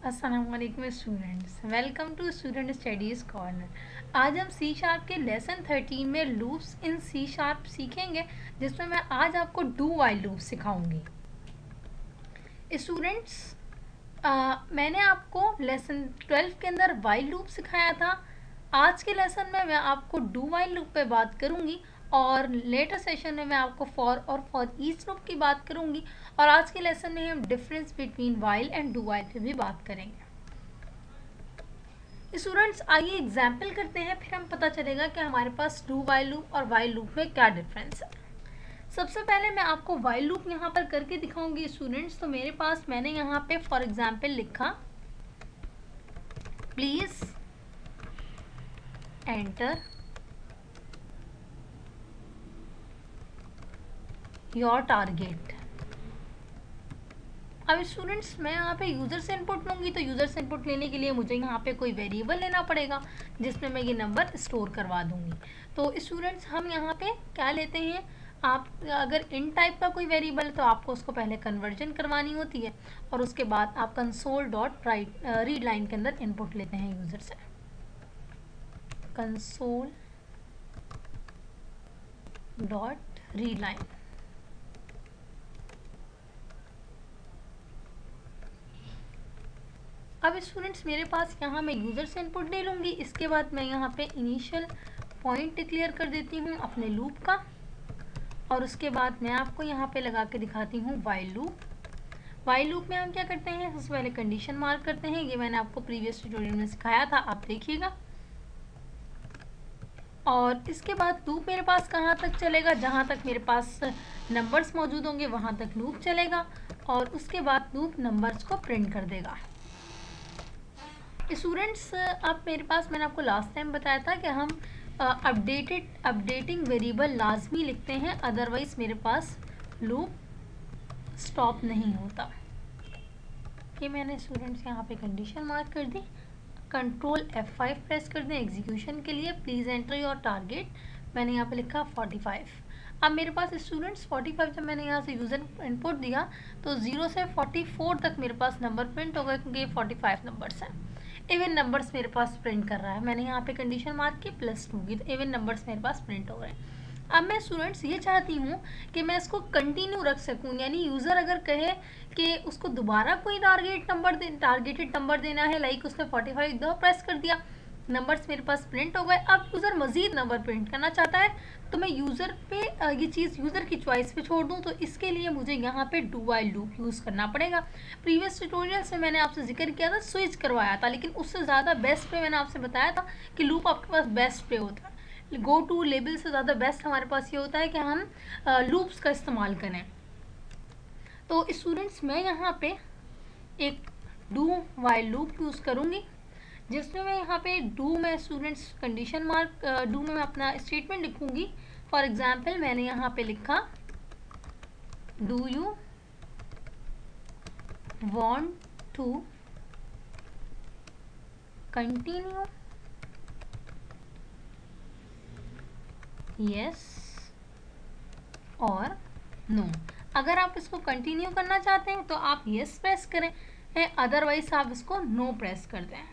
अस्सलामुअलैकुम students, welcome to student studies corner. आज हम सी शार्प के लेसन 13 में लूप्स इन सी शार्प सीखेंगे, जिसमें मैं आज आपको डू वाइल लूप सिखाऊंगी। स्टूडेंट्स, मैंने आपको लेसन 12 के अंदर वाइल लूप सिखाया था। आज के लेसन में मैं आपको डू वाइल लूप पे बात करूंगी और लेटर सेशन में मैं आपको फॉर और फॉर ईच लूप की बात करूंगी। और आज के लेसन में हम difference between while and do while पे भी बात करेंगे। स्टूडेंट्स, आइए एग्जाम्पल करते हैं, फिर हम पता चलेगा कि हमारे पास डू वाइल लूप और वाइल लूप में क्या डिफरेंस है। सबसे पहले मैं आपको वाइल लूप यहाँ पर करके दिखाऊंगी स्टूडेंट्स। तो मेरे पास मैंने यहाँ पे फॉर एग्जाम्पल लिखा, प्लीज एंटर योर टारगेट। अब स्टूडेंट्स, मैं यहाँ पे यूज़र से इनपुट लूँगी, तो यूज़र से इनपुट लेने के लिए मुझे यहाँ पे कोई वेरिएबल लेना पड़ेगा जिसमें मैं ये नंबर स्टोर करवा दूँगी। तो स्टूडेंट्स, हम यहाँ पे क्या लेते हैं, आप अगर इन टाइप का कोई वेरिएबल है तो आपको उसको पहले कन्वर्जन करवानी होती है और उसके बाद आप कंसोल डॉट रीड लाइन के अंदर इनपुट लेते हैं यूज़र से। Console dot read line. अब स्टूडेंट्स, मेरे पास यहाँ मैं यूज़र से इनपुट ले लूँगी। इसके बाद मैं यहाँ पे इनिशियल पॉइंट डिक्लेयर कर देती हूँ अपने लूप का और उसके बाद मैं आपको यहाँ पे लगा के दिखाती हूँ वाइल लूप। वाइल लूप में हम क्या करते हैं, सबसे पहले कंडीशन मार्क करते हैं। ये मैंने आपको प्रीवियस ट्यूटोरियल में सिखाया था, आप देखिएगा। और इसके बाद लूप मेरे पास कहाँ तक चलेगा, जहाँ तक मेरे पास नंबर्स मौजूद होंगे वहाँ तक लूप चलेगा और उसके बाद लूप नंबर्स को प्रिंट कर देगा। स्टूडेंट्स, अब मेरे पास, मैंने आपको लास्ट टाइम बताया था कि हम अपडेटिंग वेरिएबल लाजमी लिखते हैं, अदरवाइज मेरे पास लूप स्टॉप नहीं होता। ये मैंने स्टूडेंट्स यहाँ पे कंडीशन मार्क कर दी। कंट्रोल F5 प्रेस कर दें एग्जीक्यूशन के लिए। प्लीज़ एंटर योर टारगेट, मैंने यहाँ पे लिखा 45। अब मेरे पास स्टूडेंट्स 45, जब मैंने यहाँ से यूज़र इनपुट दिया तो 0 से 44 तक मेरे पास नंबर प्रिंट हो गए, क्योंकि 45 नंबर्स हैं। इवन नंबर्स मेरे पास प्रिंट कर रहा है। मैंने यहाँ पे कंडीशन मार्क की +2 की, तो इवन नंबर्स मेरे पास प्रिंट हो गए। अब मैं स्टूडेंट्स ये चाहती हूँ कि मैं इसको कंटिन्यू रख सकूँ, यानी यूज़र अगर कहे कि उसको दोबारा कोई टारगेटेड नंबर देना है, लाइक उसने 45 दो प्रेस कर दिया, नंबर्स मेरे पास प्रिंट हो गए, अब यूज़र मज़ीद नंबर प्रिंट करना चाहता है, तो मैं यूज़र पे ये चीज़ यूज़र की चॉइस पे छोड़ दूँ। तो इसके लिए मुझे यहाँ पे डू वाइल लूप यूज़ करना पड़ेगा। प्रीवियस ट्यूटोरियल्स में मैंने आपसे जिक्र किया था, स्विच करवाया था, लेकिन उससे ज़्यादा बेस्ट पे मैंने आपसे बताया था कि लूप आपके पास बेस्ट पे होता है। गो टू लेबल से ज़्यादा बेस्ट हमारे पास ये होता है कि हम लूप्स का इस्तेमाल करें। तो स्टूडेंट्स, मैं यहाँ पे एक डू वाइल लूप यूज़ करूँगी, जिसमें मैं यहाँ पे डू में स्टूडेंट्स कंडीशन मार्क डू में मैं अपना स्टेटमेंट लिखूँगी। फॉर एग्जाम्पल मैंने यहाँ पे लिखा, do you want to continue, yes और नो। अगर आप इसको कंटिन्यू करना चाहते हैं तो आप यस प्रेस करें, अदरवाइज आप इसको नो प्रेस कर दें।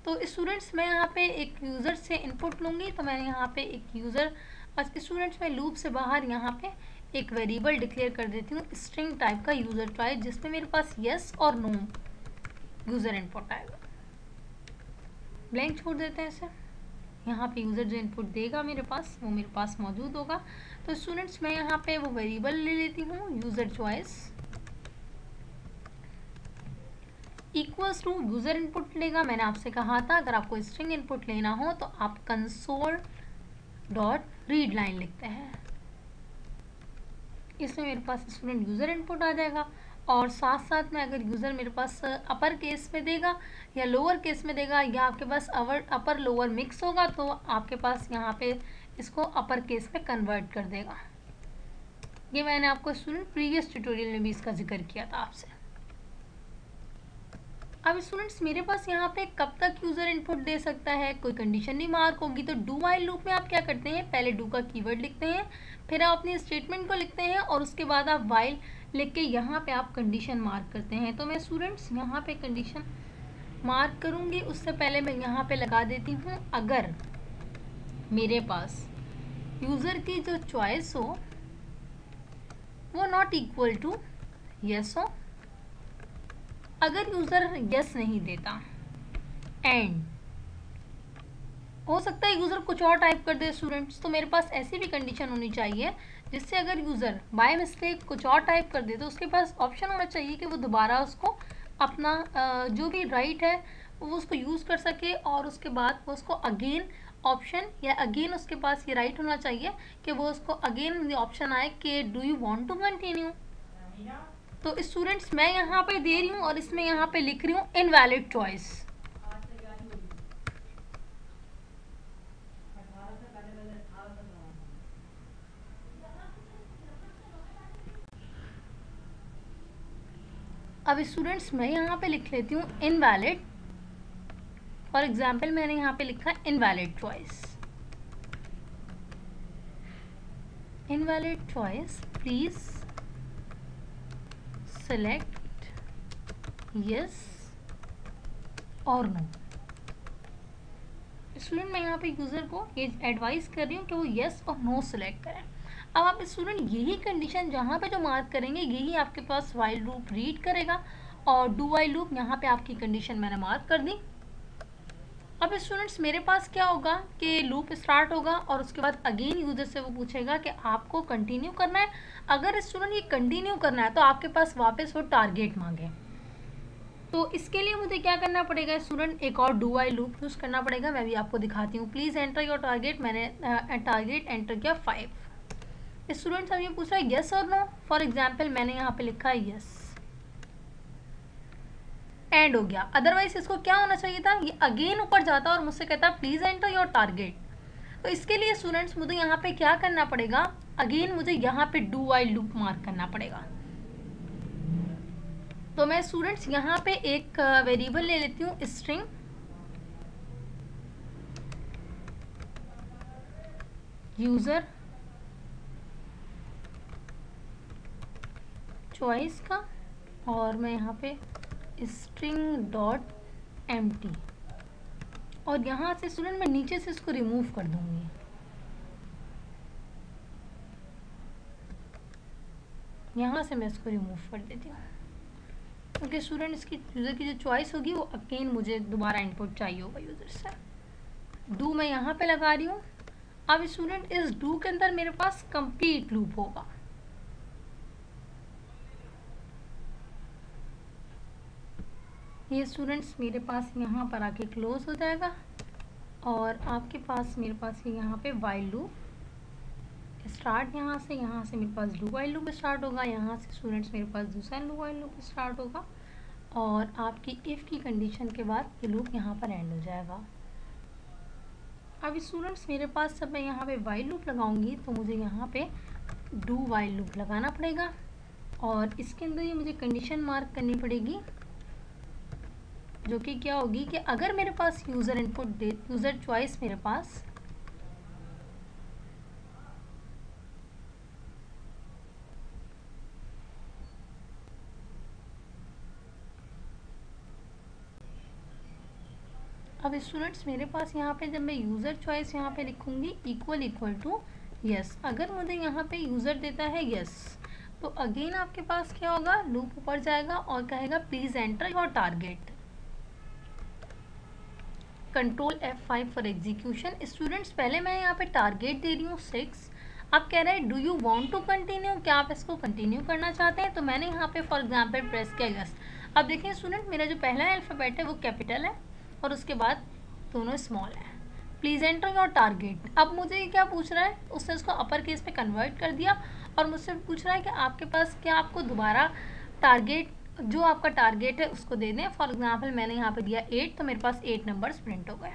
तो स्टूडेंट्स, मैं यहाँ पे एक यूज़र से इनपुट लूँगी, तो मैंने यहाँ पे एक यूज़र, स्टूडेंट्स मैं लूप से बाहर यहाँ पे एक वेरिएबल डिक्लेयर कर देती हूँ, स्ट्रिंग टाइप का यूज़र टाइप, जिसमें मेरे पास यस और नो यूज़र इनपुट आएगा। ब्लैंक छोड़ देते हैं इसे। यहाँ पे यूज़र जो इनपुट देगा मेरे पास, वो मेरे पास मौजूद होगा। तो स्टूडेंट्स, मैं यहाँ पे वो वेरिएबल ले लेती हूँ, user choice equals to user input लेगा। मैंने आपसे कहा था अगर आपको स्ट्रिंग इनपुट लेना हो तो आप कंसोल डॉट रीड लाइन लिखते हैं। इसमें मेरे पास स्टूडेंट यूज़र इनपुट आ जाएगा और साथ साथ में अगर यूज़र मेरे पास अपर केस में देगा या लोअर केस में देगा, या आपके पास अपर लोअर मिक्स होगा, तो आपके पास यहाँ पे इसको अपर केस में कन्वर्ट कर देगा। ये मैंने आपको स्टूडेंट प्रीवियस ट्यूटोरियल में भी इसका जिक्र किया था आपसे। अब स्टूडेंट्स, मेरे पास यहाँ पे कब तक यूज़र इनपुट दे सकता है, कोई कंडीशन नहीं मार्क होगी। तो डू वाइल लूप में आप क्या करते हैं, पहले डू का कीवर्ड लिखते हैं, फिर आप अपने स्टेटमेंट को लिखते हैं और उसके बाद आप वाइल लिख के यहाँ पे आप कंडीशन मार्क करते हैं। तो मैं स्टूडेंट्स यहाँ पे कंडीशन मार्क करूँगी उससे पहले मैं यहाँ पे लगा देती हूँ अगर मेरे पास यूज़र की जो चॉइस हो वो नॉट इक्वल टू यस हो, अगर यूज़र यस नहीं देता एंड हो सकता है यूज़र कुछ और टाइप कर दे स्टूडेंट्स, तो मेरे पास ऐसी भी कंडीशन होनी चाहिए जिससे अगर यूज़र बाय मिस्टेक कुछ और टाइप कर दे तो उसके पास ऑप्शन होना चाहिए कि वो दोबारा उसको अपना जो भी राइट है वो उसको यूज़ कर सके, और उसके बाद वो उसको अगेन ऑप्शन या अगेन उसके पास ये राइट होना चाहिए कि वो उसको अगेन ऑप्शन आए कि do you want to continue. तो स्टूडेंट्स मैं यहाँ पे दे रही हूँ और इसमें यहाँ पे लिख रही हूँ इनवैलिड चॉइस। अब स्टूडेंट्स मैं यहाँ पे लिख लेती हूँ इनवैलिड। फॉर एग्जाम्पल मैंने यहाँ पे लिखा invalid choice. Invalid choice please select yes और नो। स्टूडेंट मैं यहाँ पे यूज़र को ये एडवाइस कर रही हूँ कि वो यस और नो सेलेक्ट करें। अब आप स्टूडेंट यही कंडीशन जहाँ पे जो मार्क करेंगे यही आपके पास वाइल लूप रीड करेगा, और डू वाइल लूप यहाँ पे आपकी कंडीशन मैंने मार्क कर दी। अब स्टूडेंट्स मेरे पास क्या होगा कि लूप स्टार्ट होगा और उसके बाद अगेन यूजर से वो पूछेगा कि आपको कंटिन्यू करना है। अगर स्टूडेंट ये कंटिन्यू करना है तो आपके पास वापस वो टारगेट मांगे, तो इसके लिए मुझे क्या करना पड़ेगा स्टूडेंट, एक और डू वाइल लूप यूज़ करना पड़ेगा। मैं भी आपको दिखाती हूँ। Please enter your target. मैंने टारगेट एंटर किया 5। स्टूडेंट्स अब ये पूछ रहा है यस और नो। फॉर एग्जाम्पल मैंने यहाँ पे लिखा है यस, एंड हो गया। अदरवाइज इसको क्या होना चाहिए था, ये अगेन ऊपर जाता और मुझसे कहता प्लीज एंटर योर टारगेट। तो इसके लिए स्टूडेंट्स मुझे यहाँ पे क्या करना पड़ेगा, अगेन मुझे यहाँ पे डू वाइल लूप मार्क करना पड़ेगा। तो मैं स्टूडेंट्स यहाँ पे एक वेरिएबल ले लेती हूँ स्ट्रिंग, यूजर चॉइस का, और मैं यहाँ पे स्ट्रिंग डॉट एम्प्टी, और यहाँ से स्टूडेंट मैं नीचे से इसको रिमूव कर दूंगी। यहाँ से मैं इसको रिमूव कर देती हूँ क्योंकि स्टूडेंट इसकी यूज़र की जो चॉइस होगी वो अगेन मुझे दोबारा इनपुट चाहिए होगा यूज़र से। डू मैं यहाँ पे लगा रही हूँ। अब स्टूडेंट इस डू के अंदर मेरे पास कंप्लीट लूप होगा। ये स्टूडेंट्स मेरे पास यहाँ पर आके क्लोज हो जाएगा, और आपके पास मेरे पास यहाँ पे वाइल लूप स्टार्ट, यहाँ से मेरे पास डू वाइल लूप स्टार्ट होगा, यहाँ से स्टूडेंट्स मेरे पास दूसरा डू वाइल लूप स्टार्ट होगा, और आपकी इफ़ की कंडीशन के बाद ये लूप यहाँ पर एंड हो जाएगा। अब स्टूडेंट्स मेरे पास जब मैं यहाँ पे वाइल लूप लगाऊंगी तो मुझे यहाँ पे डू वाइल लूप लगाना पड़ेगा, और इसके अंदर ये मुझे कंडीशन मार्क करनी पड़ेगी जो कि क्या होगी कि अगर मेरे पास यूज़र इनपुट दे, यूज़र चॉइस मेरे पास अब स्टूडेंट्स मेरे पास यहाँ पे जब मैं यूज़र चॉइस यहाँ पे लिखूँगी इक्वल टू यस, अगर मुझे यहाँ पे यूज़र देता है यस तो अगेन आपके पास क्या होगा, लूप ऊपर जाएगा और कहेगा please enter your target. Control F5 for execution. Students पहले मैं यहाँ पे टारगेट दे रही हूँ 6। आप कह रहे हैं do you want to continue, क्या आप इसको कंटिन्यू करना चाहते हैं, तो मैंने यहाँ पे फॉर एग्जांपल प्रेस किया यस। अब देखिए स्टूडेंट मेरा जो पहला अल्फ़ाबेट है वो कैपिटल है और उसके बाद दोनों स्मॉल है। Please enter your target. अब मुझे क्या पूछ रहा है, उसने उसको अपर केस पे कन्वर्ट कर दिया और मुझसे पूछ रहा है कि आपके पास क्या आपको दोबारा टारगेट, जो आपका टारगेट है उसको दे दें। फॉर एग्जांपल मैंने यहाँ पे दिया 8, तो मेरे पास 8 नंबर्स प्रिंट हो गए,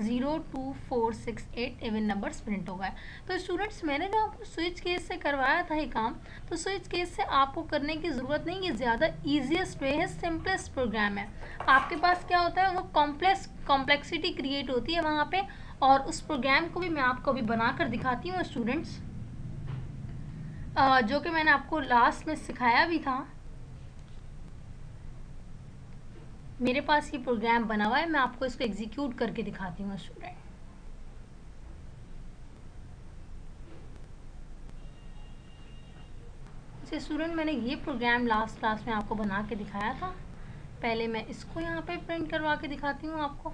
0 2 4 6 8 इवन नंबर्स प्रिंट हो गए। तो स्टूडेंट्स मैंने जो आपको स्विच केस से करवाया था ये काम, तो स्विच केस से आपको करने की ज़रूरत नहीं, ये ज़्यादा ईजीएस्ट वे है, सिंपलेस्ट प्रोग्राम है। आपके पास क्या होता है वो कॉम्प्लेक्सिटी क्रिएट होती है वहाँ पे, और उस प्रोग्राम को भी मैं आपको अभी बना कर दिखाती हूँ स्टूडेंट्स, जो कि मैंने आपको लास्ट में सिखाया भी था। मेरे पास ये प्रोग्राम बना हुआ है, मैं आपको इसको एग्जीक्यूट करके दिखाती हूँ स्टूडेंट। स्टूडेंट मैंने ये प्रोग्राम लास्ट क्लास में आपको बना के दिखाया था। पहले मैं इसको यहाँ पे प्रिंट करवा के दिखाती हूँ आपको।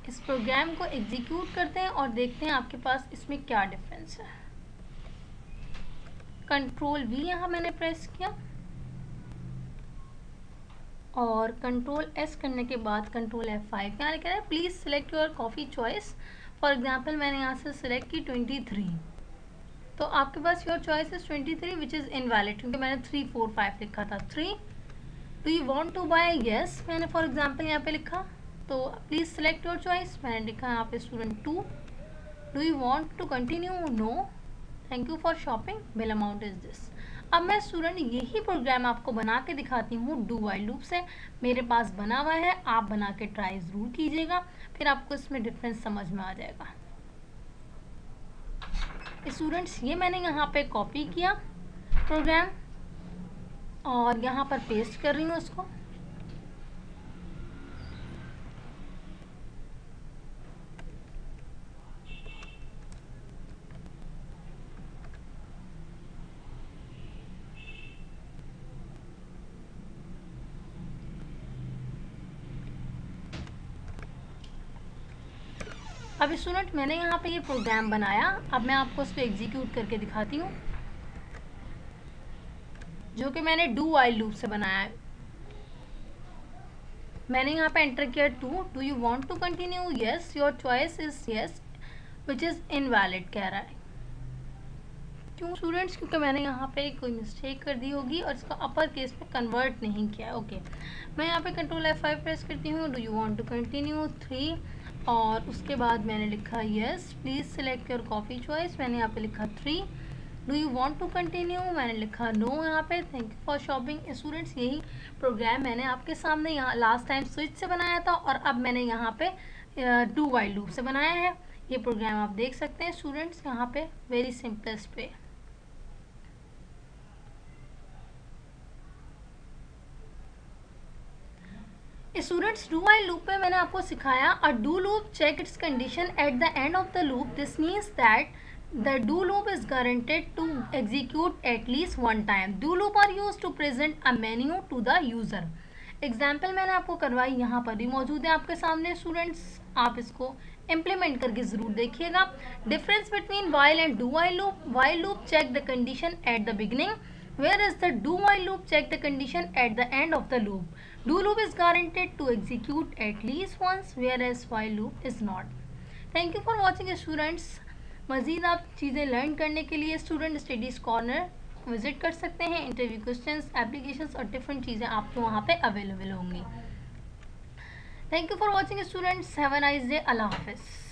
इस प्रोग्राम को एग्जीक्यूट करते हैं और देखते हैं आपके पास इसमें क्या डिफरेंस है। कंट्रोल वी यहाँ मैंने प्रेस किया और कंट्रोल एस करने के बाद कंट्रोल F5 यहाँ लिखा है please select your coffee choice. For example मैंने यहाँ से सिलेक्ट की 23, तो आपके पास your choice is 23 which is invalid क्योंकि मैंने 3 4 5 लिखा था। 3 do you want to buy, yes मैंने फॉर एग्जाम्पल यहाँ पे लिखा, तो प्लीज सिलेक्ट योर चॉइस मैंने लिखा यहाँ पे student 2। Do you want to continue, no thank you for shopping, bill amount is this. अब मैं स्टूडेंट यही प्रोग्राम आपको बना के दिखाती हूँ डू वाइल लूप से। मेरे पास बना हुआ है, आप बना के ट्राई ज़रूर कीजिएगा, फिर आपको इसमें डिफरेंस समझ में आ जाएगा। स्टूडेंट्स ये मैंने यहाँ पे कॉपी किया प्रोग्राम और यहाँ पर पेस्ट कर रही हूँ उसको। अब स्टूडेंट मैंने यहाँ पे ये प्रोग्राम बनाया, अब मैं आपको उसको एग्जीक्यूट करके दिखाती हूँ, जो कि मैंने डू वाइल लूप से बनाया है। मैंने यहाँ पे एंटर किया 2, do you want to continue, yes your choice is yes which is invalid कह रहा है। क्यों स्टूडेंट्स, क्योंकि मैंने यहाँ पे कोई मिस्टेक कर दी होगी और इसको अपर केस में कन्वर्ट नहीं किया। ओके मैं यहाँ पे कंट्रोल F5 प्रेस करती हूँ, do you want to continue 3 और उसके बाद मैंने लिखा yes please select your coffee choice, मैंने यहाँ पे लिखा 3। Do you want to continue, मैंने लिखा नो यहाँ पे, thank you for shopping. Students यही प्रोग्राम मैंने आपके सामने यहाँ लास्ट टाइम स्विच से बनाया था और अब मैंने यहाँ पे डू वाइल लूप से बनाया है। ये प्रोग्राम आप देख सकते हैं स्टूडेंट्स यहाँ पे वेरी सिंपलेस्ट पे। स्टूडेंट्स डू वाइल लूप में मैंने आपको सिखाया a do loop check its condition at the end of the loop. This means that the do loop is guaranteed to execute at least one time. Do loop are used to present a menu to the user. Example मैंने आपको करवाई यहाँ पर भी मौजूद है आपके सामने स्टूडेंट्स, आप इसको इम्प्लीमेंट करके ज़रूर देखिएगा। Difference between while and do while loop, while loop check the condition at the beginning whereas the do while loop check the condition at the end of the loop. Do loop is guaranteed to execute at least once whereas while loop is not. Thank you for watching students. मज़ीद आप चीज़ें learn करने के लिए student studies corner visit कर सकते हैं। Interview questions, applications और डिफरेंट चीज़ें आपको वहाँ पे अवेलेबल होंगी। Thank you for watching students, have a nice day, अल्लाह हाफिज़।